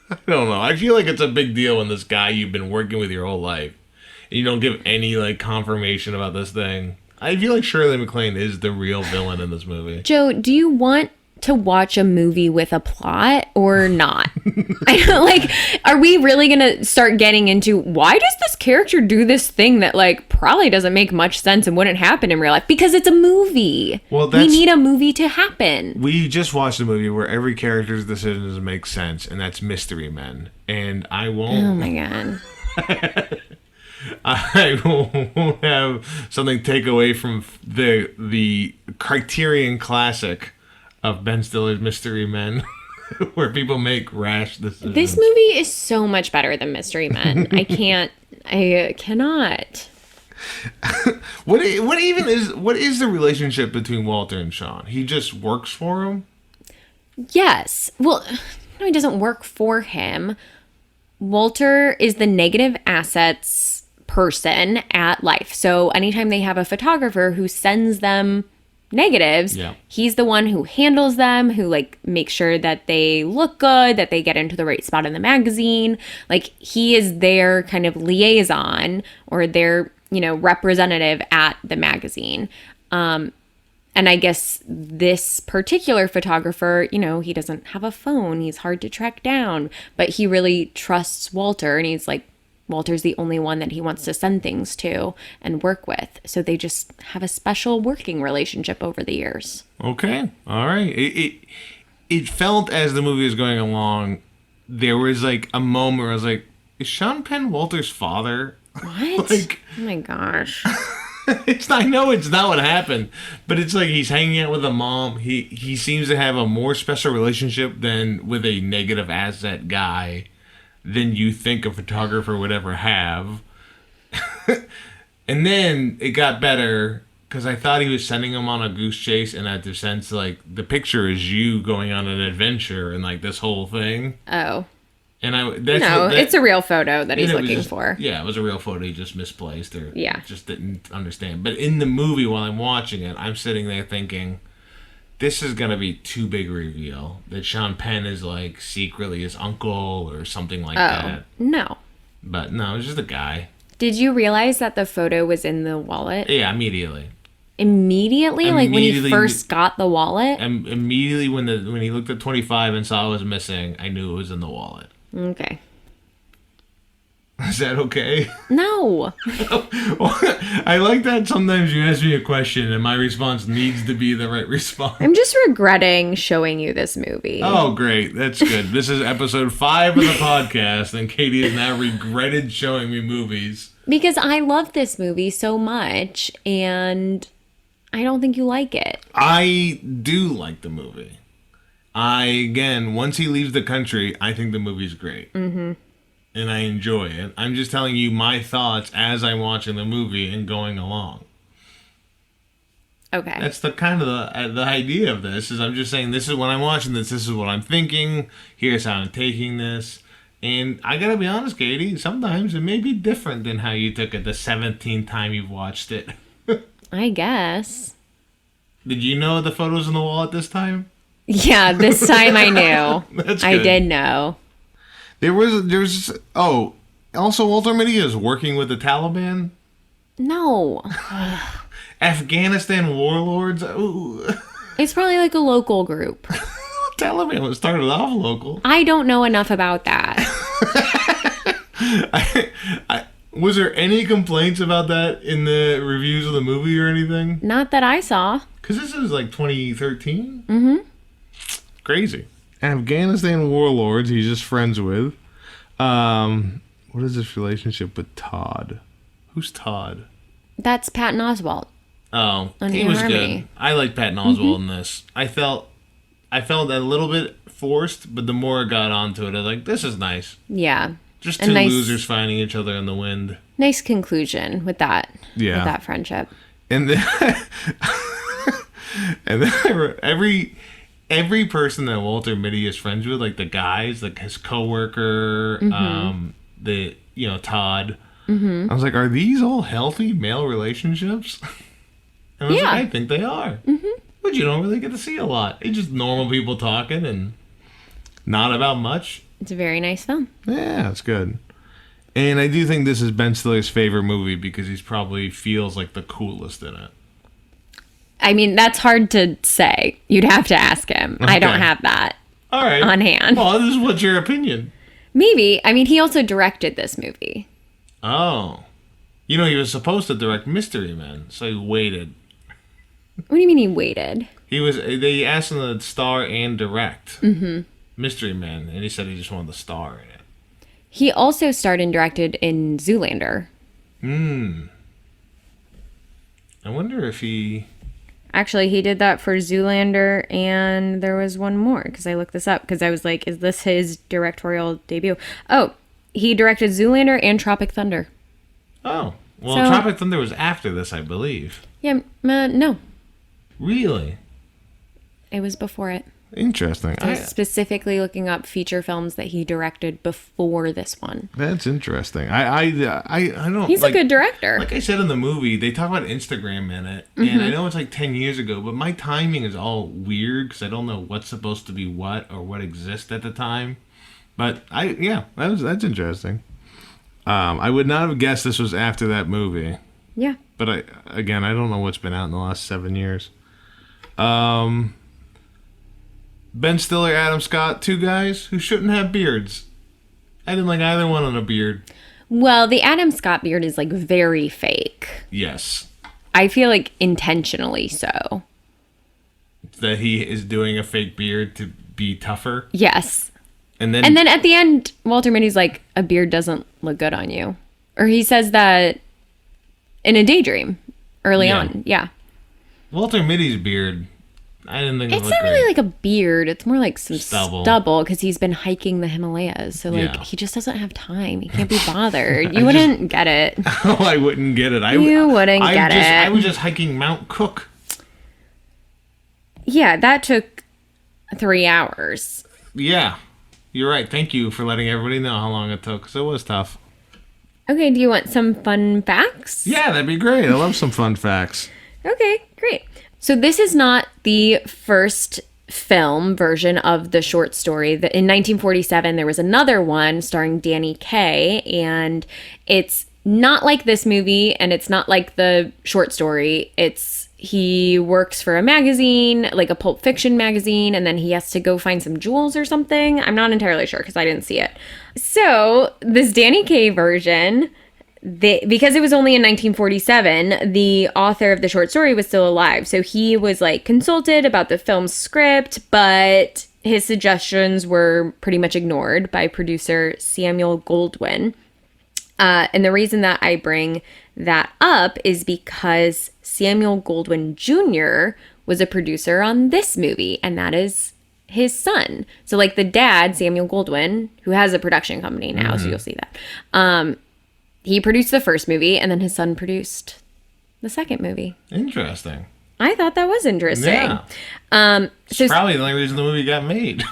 S3: I don't know. I feel like it's a big deal when this guy you've been working with your whole life, and you don't give any like confirmation about this thing. I feel like Shirley MacLaine is the real villain in this movie.
S2: Joe, do you want to watch a movie with a plot or not? I don't like, are we really gonna start getting into why does this character do this thing that like probably doesn't make much sense and wouldn't happen in real life? Because it's a movie. Well, we need a movie to happen.
S3: We just watched a movie where every character's decisions make sense, and that's Mystery Men. And I won't.
S2: Oh my god.
S3: I won't have something take away from the Criterion classic of Ben Stiller's Mystery Men, where people make rash decisions.
S2: This movie is so much better than Mystery Men. I cannot.
S3: What is the relationship between Walter and Sean? He just works for him?
S2: Yes. Well, no, he doesn't work for him. Walter is the negative assets person at Life. So anytime they have a photographer who sends them negatives, he's the one who handles them, who like makes sure that they look good, that they get into the right spot in the magazine. Like he is their kind of liaison or their, representative at the magazine. And I guess this particular photographer, he doesn't have a phone. He's hard to track down, but he really trusts Walter, and he's like, Walter's the only one that he wants to send things to and work with. So they just have a special working relationship over the years.
S3: Okay. All right. It felt as the movie was going along, there was like a moment where I was like, is Sean Penn Walter's father?
S2: What?
S3: Like,
S2: oh my gosh.
S3: I know it's not what happened, but it's like he's hanging out with a mom. He seems to have a more special relationship than with a negative asset guy than you think a photographer would ever have. And then it got better because I thought he was sending him on a goose chase, and at the sense like the picture is you going on an adventure and like this whole thing.
S2: Oh.
S3: And
S2: it's a real photo that he's looking for.
S3: Yeah, it was a real photo. He just misplaced or just didn't understand. But in the movie, while I'm watching it, I'm sitting there thinking, this is going to be too big a reveal. That Sean Penn is like secretly his uncle or something like that.
S2: No.
S3: But no, it was just a guy.
S2: Did you realize that the photo was in the wallet?
S3: Yeah, immediately.
S2: Immediately? Like when he first got the wallet?
S3: And immediately when he looked at 25 and saw it was missing, I knew it was in the wallet.
S2: Okay.
S3: Is that okay?
S2: No.
S3: I like that sometimes you ask me a question and my response needs to be the right response.
S2: I'm just regretting showing you this movie.
S3: Oh, great. That's good. This is episode 5 of the podcast, and Katie has now regretted showing me movies.
S2: Because I love this movie so much, and I don't think you like it.
S3: I do like the movie. Once he leaves the country, I think the movie's great. Mm-hmm. And I enjoy it. I'm just telling you my thoughts as I'm watching the movie and going along.
S2: Okay.
S3: That's the kind of the idea of this. Is I'm just saying this is when I'm watching this is what I'm thinking. Here's how I'm taking this. And I gotta be honest, Katie, sometimes it may be different than how you took it the 17th time you've watched it.
S2: I guess.
S3: Did you know the photos in the wall at this time?
S2: Yeah, this time I knew.
S3: That's good.
S2: I did know.
S3: There's also Walter Mitty is working with the Taliban.
S2: No.
S3: Afghanistan warlords? Ooh.
S2: It's probably like a local group.
S3: Taliban started off local.
S2: I don't know enough about that.
S3: Was there any complaints about that in the reviews of the movie or anything?
S2: Not that I saw.
S3: Because this is like 2013? Mm-hmm. Crazy. Afghanistan warlords he's just friends with. What is this relationship with Todd? Who's Todd?
S2: That's Patton Oswalt.
S3: Oh,
S2: on
S3: he was good. I like Patton Oswalt in this. I felt a little bit forced, but the more I got onto it, I was like, this is nice.
S2: Yeah.
S3: Just two losers finding each other in the wind.
S2: Nice conclusion with that.
S3: Yeah.
S2: With that friendship.
S3: And then, every person that Walter Mitty is friends with, like the guys, like his coworker, Todd. Mm-hmm. I was like, are these all healthy male relationships? And I was like, I think they are. Mm-hmm. But you don't really get to see a lot. It's just normal people talking and not about much.
S2: It's a very nice film.
S3: Yeah, it's good. And I do think this is Ben Stiller's favorite movie because he probably feels like the coolest in it.
S2: I mean, that's hard to say. You'd have to ask him. Okay. I don't have that on hand.
S3: Well, this is what's your opinion?
S2: Maybe. I mean, he also directed this movie.
S3: Oh. He was supposed to direct Mystery Men, so he waited.
S2: What do you mean he waited?
S3: They asked him to star and direct Mystery Men, and he said he just wanted to star in it.
S2: He also starred and directed in Zoolander.
S3: I wonder if he...
S2: Actually, he did that for Zoolander, and there was one more, because I looked this up, because I was like, is this his directorial debut? Oh, he directed Zoolander and Tropic Thunder.
S3: Oh. Well, Tropic Thunder was after this, I believe.
S2: Yeah, no.
S3: Really?
S2: It was before it.
S3: Interesting.
S2: I was specifically looking up feature films that he directed before this one.
S3: That's interesting. I don't.
S2: He's a good director.
S3: Like I said in the movie, they talk about Instagram in it, and I know it's like 10 years ago, but my timing is all weird because I don't know what's supposed to be what or what exists at the time. But that's interesting. I would not have guessed this was after that movie.
S2: Yeah.
S3: But I don't know what's been out in the last 7 years. Ben Stiller, Adam Scott, two guys who shouldn't have beards. I didn't like either one on a beard.
S2: Well, the Adam Scott beard is like very fake.
S3: Yes.
S2: I feel like intentionally so.
S3: That he is doing a fake beard to be tougher?
S2: Yes.
S3: And then
S2: at the end, Walter Mitty's like, a beard doesn't look good on you. Or he says that in a daydream early on. Yeah.
S3: Walter Mitty's beard, I didn't think
S2: it's not
S3: great.
S2: really like a beard. It's more like some stubble because he's been hiking the Himalayas. So he just doesn't have time. He can't be bothered. You wouldn't get it.
S3: Oh, I wouldn't get it.
S2: You wouldn't get it.
S3: I was just hiking Mount Cook.
S2: Yeah, that took 3 hours.
S3: Yeah, you're right. Thank you for letting everybody know how long it took. So it was tough.
S2: Okay, do you want some fun facts?
S3: Yeah, that'd be great. I love some fun facts.
S2: Okay, great. So this is not the first film version of the short story. In 1947, there was another one starring Danny Kaye, and it's not like this movie, and it's not like the short story. He works for a magazine, like a pulp fiction magazine, and then he has to go find some jewels or something. I'm not entirely sure because I didn't see it. So this Danny Kaye version... because it was only in 1947, the author of the short story was still alive. So he was like consulted about the film's script, but his suggestions were pretty much ignored by producer Samuel Goldwyn. And the reason that I bring that up is because Samuel Goldwyn Jr. was a producer on this movie, and that is his son. So like the dad, Samuel Goldwyn, who has a production company now, so you'll see that. He produced the first movie, and then his son produced the second movie.
S3: Interesting.
S2: I thought that was interesting.
S3: Yeah. It's probably the only reason the movie got made.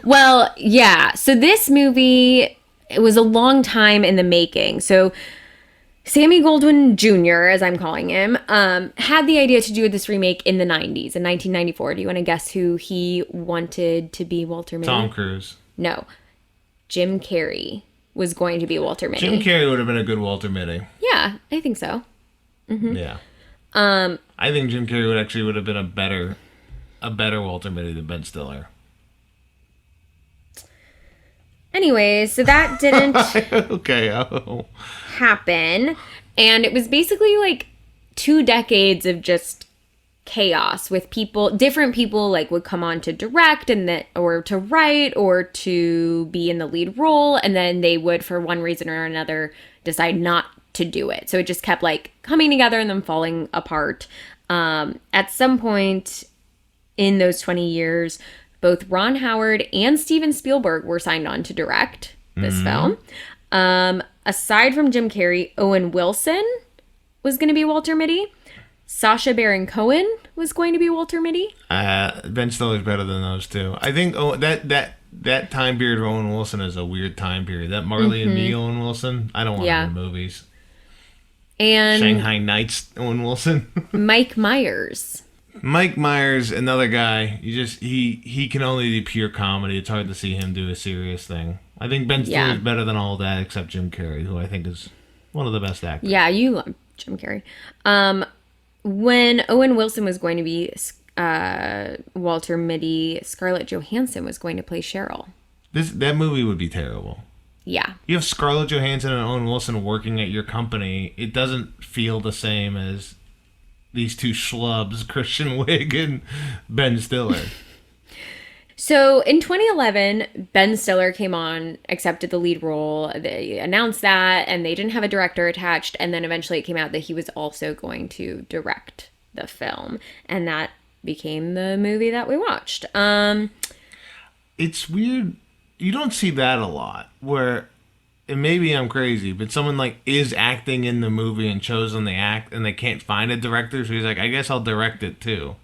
S2: Well, yeah. So this movie, it was a long time in the making. So Sammy Goldwyn Jr., as I'm calling him, had the idea to do this remake in the 90s, in 1994. Do you want to guess who he wanted to be Walter Mitty?
S3: Tom Cruise.
S2: No. Jim Carrey was going to be Walter Mitty.
S3: Jim Carrey would have been a good Walter Mitty.
S2: Yeah, I think so. Mm-hmm.
S3: Yeah. I think Jim Carrey would have been a better Walter Mitty than Ben Stiller.
S2: Anyway, so that didn't happen. And it was basically like 2 decades of just chaos with different people like would come on to direct or to write or to be in the lead role. And then they would, for one reason or another, decide not to do it. So it just kept like coming together and then falling apart. At some point in those 20 years, both Ron Howard and Steven Spielberg were signed on to direct this film. Aside from Jim Carrey, Owen Wilson was going to be Walter Mitty. Sacha Baron Cohen was going to be Walter Mitty.
S3: Ben Stiller's better than those two. I think that time period of Owen Wilson is a weird time period. That Marley and Me Owen Wilson, I don't want him in movies.
S2: And
S3: Shanghai Nights Owen Wilson.
S2: Mike Myers,
S3: another guy. He can only do pure comedy. It's hard to see him do a serious thing. I think Ben Stiller is better than all that, except Jim Carrey, who I think is one of the best actors.
S2: Yeah, you love Jim Carrey. When Owen Wilson was going to be Walter Mitty, Scarlett Johansson was going to play Cheryl.
S3: That movie would be terrible.
S2: Yeah.
S3: You have Scarlett Johansson and Owen Wilson working at your company. It doesn't feel the same as these two schlubs, Christian Wiig and Ben Stiller.
S2: So in 2011, Ben Stiller came on, accepted the lead role. They announced that, and they didn't have a director attached. And then eventually it came out that he was also going to direct the film. And that became the movie that we watched.
S3: It's weird. You don't see that a lot where, and maybe I'm crazy, but someone like is acting in the movie and chosen the act and they can't find a director. So he's like, I guess I'll direct it too.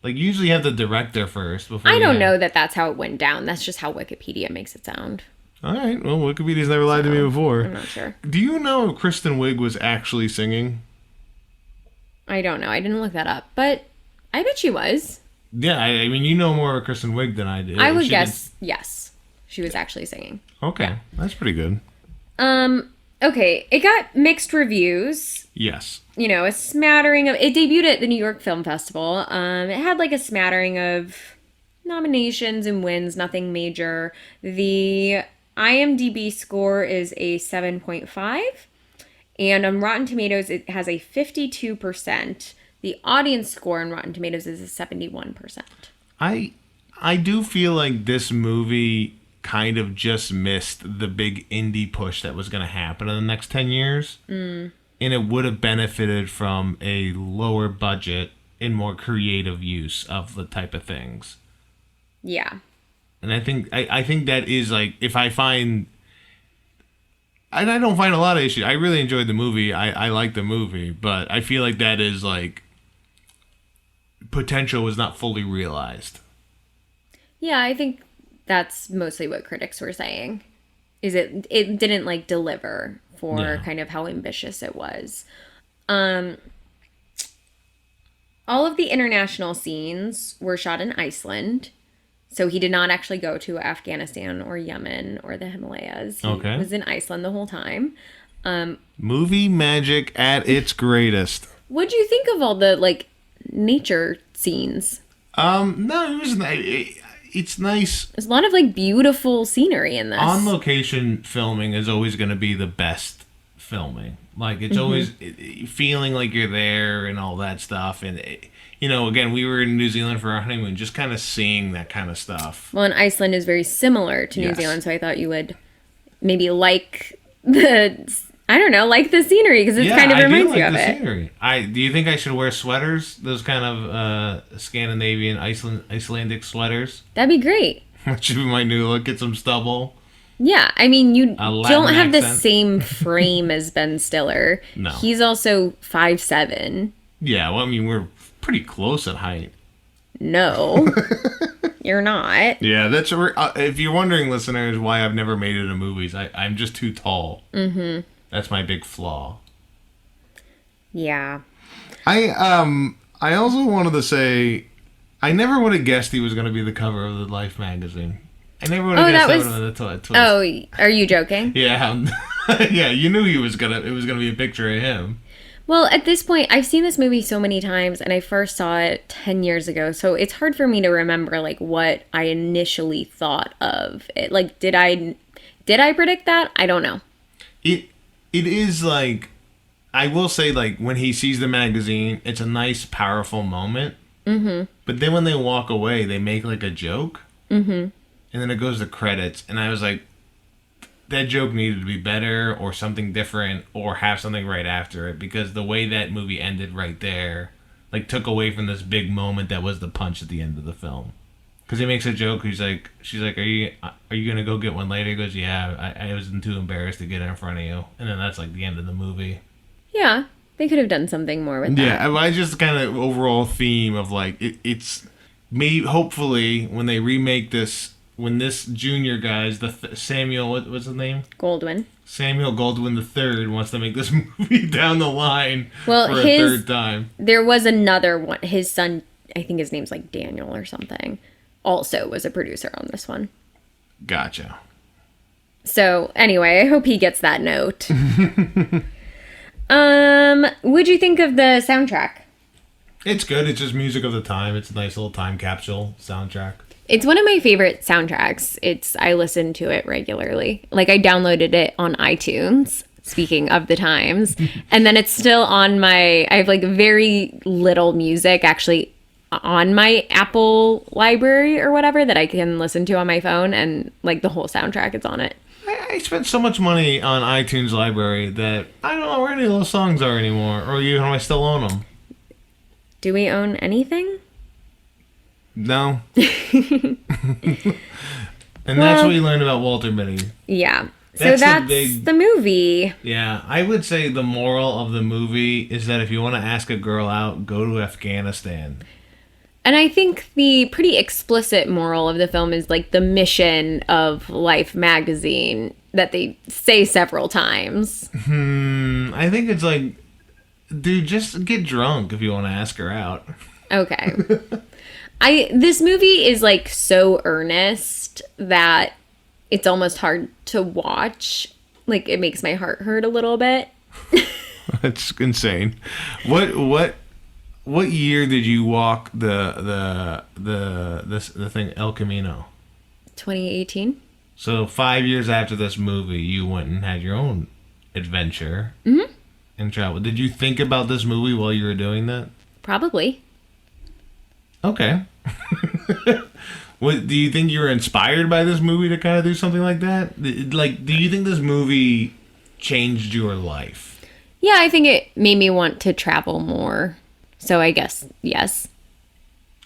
S3: Like, usually you have the director first. Before
S2: I don't know that that's how it went down. That's just how Wikipedia makes it sound.
S3: All right. Well, Wikipedia's never lied to me before.
S2: I'm not sure.
S3: Do you know if Kristen Wiig was actually singing?
S2: I don't know. I didn't look that up. But I bet she was.
S3: Yeah, I mean, you know more of Kristen Wiig than I do.
S2: I would guess, yes. She was actually singing.
S3: Okay.
S2: Yeah.
S3: That's pretty good.
S2: Okay. It got mixed reviews.
S3: Yes.
S2: You know, a smattering of... It debuted at the New York Film Festival. It had like a smattering of nominations and wins, nothing major. The IMDb score is a 7.5. And on Rotten Tomatoes, it has a 52%. The audience score on Rotten Tomatoes is a 71%.
S3: I do feel like this movie kind of just missed the big indie push that was going to happen in the next 10 years. And it would have benefited from a lower budget and more creative use of the type of things.
S2: Yeah.
S3: And I think that is like, if I find... And I don't find a lot of issues. I really enjoyed the movie. I like the movie. But I feel like that is like... potential was not fully realized. Yeah,
S2: I think that's mostly what critics were saying. Is it didn't like deliver for kind of how ambitious it was. All of the international scenes were shot in Iceland. So he did not actually go to Afghanistan or Yemen or the Himalayas. He was in Iceland the whole time.
S3: Movie magic at its greatest.
S2: What'd you think of all the like nature scenes?
S3: No, it was it's nice.
S2: There's a lot of like beautiful scenery in this.
S3: On location filming is always going to be the best filming. Like it's always feeling like you're there and all that stuff. And you know, again, we were in New Zealand for our honeymoon, just kind of seeing that kind of stuff.
S2: Well, and Iceland is very similar to New Zealand, so I thought you would maybe like the scenery because it kind of reminds you of it.
S3: Scenery. Do you think I should wear sweaters? Those kind of Scandinavian, Icelandic sweaters?
S2: That'd be great.
S3: That should be my new look. Get some stubble.
S2: Yeah, I mean, you don't have the same frame as Ben Stiller.
S3: No.
S2: He's also 5'7".
S3: Yeah, well, I mean, we're pretty close at height.
S2: No, you're not.
S3: Yeah, that's if you're wondering, listeners, why I've never made it in movies. I'm just too tall. Mm-hmm. That's my big flaw.
S2: Yeah.
S3: I also wanted to say, I never would have guessed he was going to be the cover of the Life magazine. I never would have guessed that would have been the twist.
S2: Oh, are you joking?
S3: Yeah. Yeah, you knew it was gonna be a picture of him.
S2: Well, at this point, I've seen this movie so many times, and I first saw it 10 years ago, so it's hard for me to remember, like, what I initially thought of it. Like, did I predict that? I don't know.
S3: It is, like, I will say, like, when he sees the magazine, it's a nice, powerful moment. Mm-hmm. But then when they walk away, they make, like, a joke. Mm-hmm. And then it goes to credits, and I was like, that joke needed to be better or something different or have something right after it, because the way that movie ended right there, like, took away from this big moment that was the punch at the end of the film. Because he makes a joke. She's like, are you gonna go get one later? He goes, yeah, I wasn't too embarrassed to get in front of you. And then that's like the end of the movie.
S2: Yeah, they could have done something more with that.
S3: Yeah, I just kind of overall theme of like it's maybe hopefully when they remake this. When this junior guy's Samuel, what's his name?
S2: Goldwyn.
S3: Samuel Goldwyn III wants to make this movie down the line for a third time.
S2: There was another one. His son, I think his name's like Daniel or something, also was a producer on this one.
S3: Gotcha.
S2: So anyway, I hope he gets that note. What'd you think of the soundtrack?
S3: It's good. It's just music of the time. It's a nice little time capsule soundtrack.
S2: It's one of my favorite soundtracks. I listen to it regularly. Like, I downloaded it on iTunes, speaking of the times. And then it's still on I have like very little music actually on my Apple library or whatever that I can listen to on my phone. And like the whole soundtrack is on it.
S3: I spent so much money on iTunes library that I don't know where any of those songs are anymore. Or even if I still own them.
S2: Do we own anything?
S3: No. And that's what you learned about Walter Mitty.
S2: Yeah. So that's the movie.
S3: Yeah. I would say the moral of the movie is that if you want to ask a girl out, go to Afghanistan.
S2: And I think the pretty explicit moral of the film is like the mission of Life magazine that they say several times.
S3: I think it's like, dude, just get drunk if you want to ask her out.
S2: Okay. This movie is like so earnest that it's almost hard to watch. Like, it makes my heart hurt a little bit.
S3: That's insane. What year did you walk the thing El Camino?
S2: 2018.
S3: So 5 years after this movie, you went and had your own adventure and travel. Did you think about this movie while you were doing that?
S2: Probably.
S3: Okay. What do you think you were inspired by this movie to kind of do something like that? Like, do you think this movie changed your life?
S2: Yeah, I think it made me want to travel more. So I guess yes.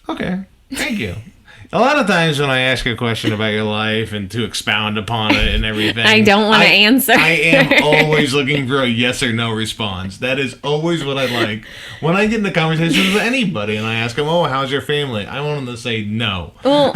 S3: Okay. Thank you. A lot of times when I ask a question about your life and to expound upon it and everything,
S2: I don't want to answer.
S3: I am always looking for a yes or no response. That is always what I like. When I get into conversations with anybody and I ask them, oh, how's your family? I want them to say no.
S2: Well,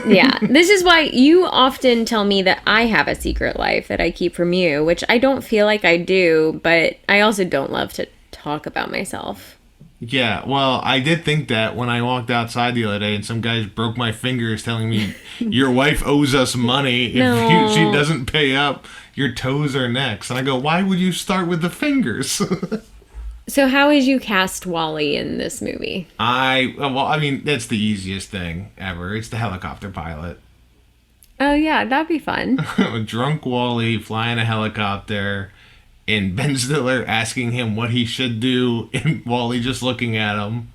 S2: yeah. This is why you often tell me that I have a secret life that I keep from you, which I don't feel like I do, but I also don't love to talk about myself.
S3: Yeah, well, I did think that when I walked outside the other day and some guys broke my fingers telling me, your wife owes us money. If she doesn't pay up, your toes are next. And I go, why would you start with the fingers?
S2: So how would you cast Wally in this movie?
S3: I mean, that's the easiest thing ever. It's the helicopter pilot.
S2: Oh, yeah, that'd be fun.
S3: Drunk Wally flying a helicopter. And Ben Stiller asking him what he should do, and Wally just looking at him,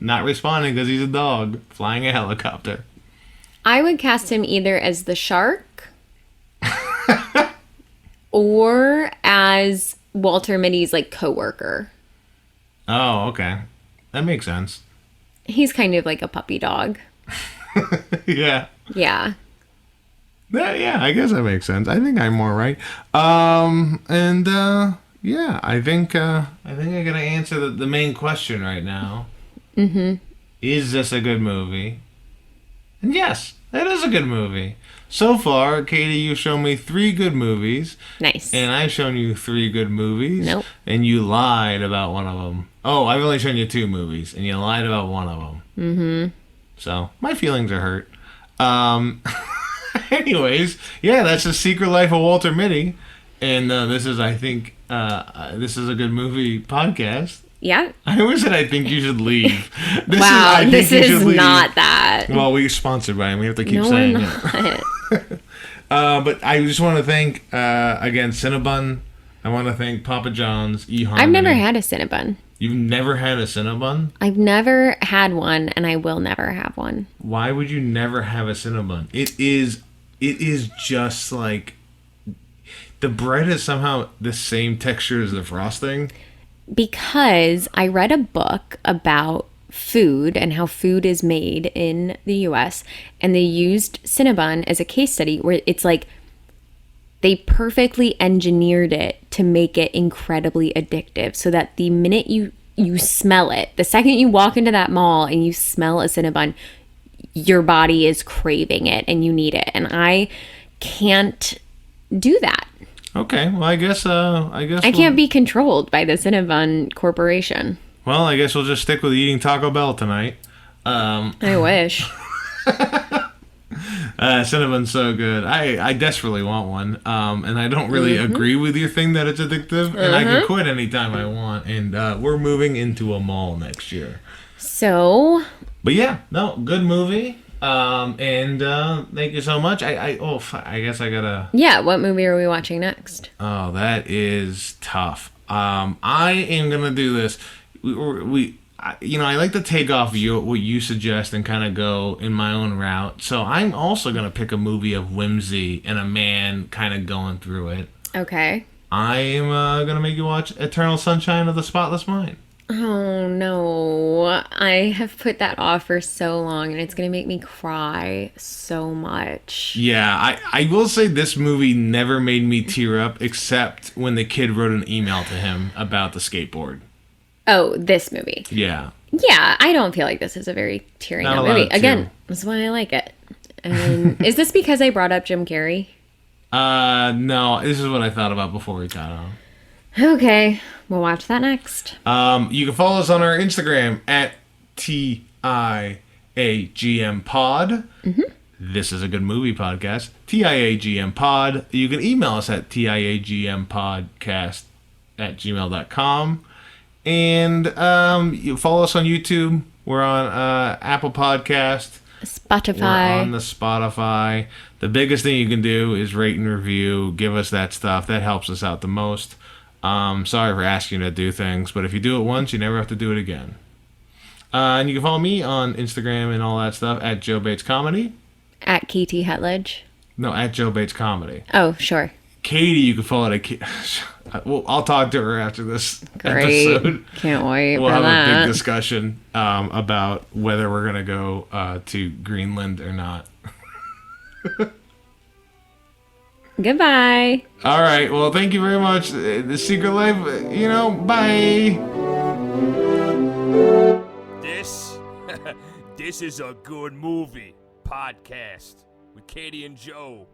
S3: not responding because he's a dog flying a helicopter.
S2: I would cast him either as the shark or as Walter Mitty's like coworker.
S3: Oh, okay, that makes sense.
S2: He's kind of like a puppy dog.
S3: Yeah.
S2: Yeah.
S3: Yeah, I guess that makes sense. I think I'm more right. Yeah, I think I gotta answer the main question right now. Is this a good movie? And yes, it is a good movie. So far, Katie, you've shown me 3 good movies.
S2: Nice.
S3: And I've shown you 3 good movies.
S2: Nope.
S3: And you lied about one of them. Oh, I've only shown you 2 movies, and you lied about one of them. So, my feelings are hurt. Anyways, yeah, that's The Secret Life of Walter Mitty. And this is, I think, this is a good movie podcast.
S2: Yeah.
S3: I always said I think you should leave.
S2: This is not that.
S3: Well, we're sponsored by him. We have to keep
S2: No,
S3: saying
S2: we're
S3: it.
S2: not.
S3: But I just want to thank, again, Cinnabon. I want to thank Papa John's, eHarmony.
S2: I've never had a Cinnabon.
S3: You've never had a Cinnabon?
S2: I've never had one, and I will never have one.
S3: Why would you never have a Cinnabon? It is just like, the bread is somehow the same texture as the frosting.
S2: Because I read a book about food and how food is made in the US, and they used Cinnabon as a case study where it's like they perfectly engineered it to make it incredibly addictive so that the minute you smell it, the second you walk into that mall and you smell a Cinnabon, your body is craving it and you need it. And I can't do that.
S3: Okay, well, I guess
S2: I can't be controlled by the Cinnabon Corporation.
S3: Well, I guess we'll just stick with eating Taco Bell tonight.
S2: I wish.
S3: Cinnabon's so good. I desperately want one. And I don't really agree with your thing that it's addictive. And I can quit anytime I want. And we're moving into a mall next year.
S2: So.
S3: But yeah, no, good movie. And thank you so much. I guess I gotta.
S2: Yeah, what movie are we watching next?
S3: Oh, that is tough. I am gonna do this. I like to take off what you suggest and kind of go in my own route. So I'm also gonna pick a movie of whimsy and a man kind of going through it.
S2: Okay.
S3: I am gonna make you watch Eternal Sunshine of the Spotless Mind.
S2: Oh, no. I have put that off for so long, and it's going to make me cry so much.
S3: Yeah, I will say this movie never made me tear up, except when the kid wrote an email to him about the skateboard.
S2: Oh, this movie.
S3: Yeah.
S2: Yeah, I don't feel like this is a very tearing up movie. Again, that's why I like it. And is this because I brought up Jim Carrey?
S3: No, this is what I thought about before we got on.
S2: Okay, we'll watch that next.
S3: You can follow us on our Instagram at TIAGM Pod. Mm-hmm. This is a good movie podcast. TIAGM Pod. You can email us at TIAGMpodcast@gmail.com. And you follow us on YouTube. We're on Apple Podcast.
S2: Spotify.
S3: We're on the Spotify. The biggest thing you can do is rate and review. Give us that stuff. That helps us out the most. Sorry for asking you to do things, but if you do it once, you never have to do it again. And you can follow me on Instagram and all that stuff at Joe Bates Comedy.
S2: At KT Hetledge.
S3: No, at Joe Bates Comedy.
S2: Oh, sure.
S3: Katie, you can follow at well, I'll talk to her after this episode.
S2: Can't wait
S3: we'll
S2: for that.
S3: We'll have a big discussion about whether we're going to go to Greenland or not.
S2: Goodbye.
S3: All right. Well, thank you very much. The Secret Life, bye.
S1: This is a good movie podcast with Katie and Joe.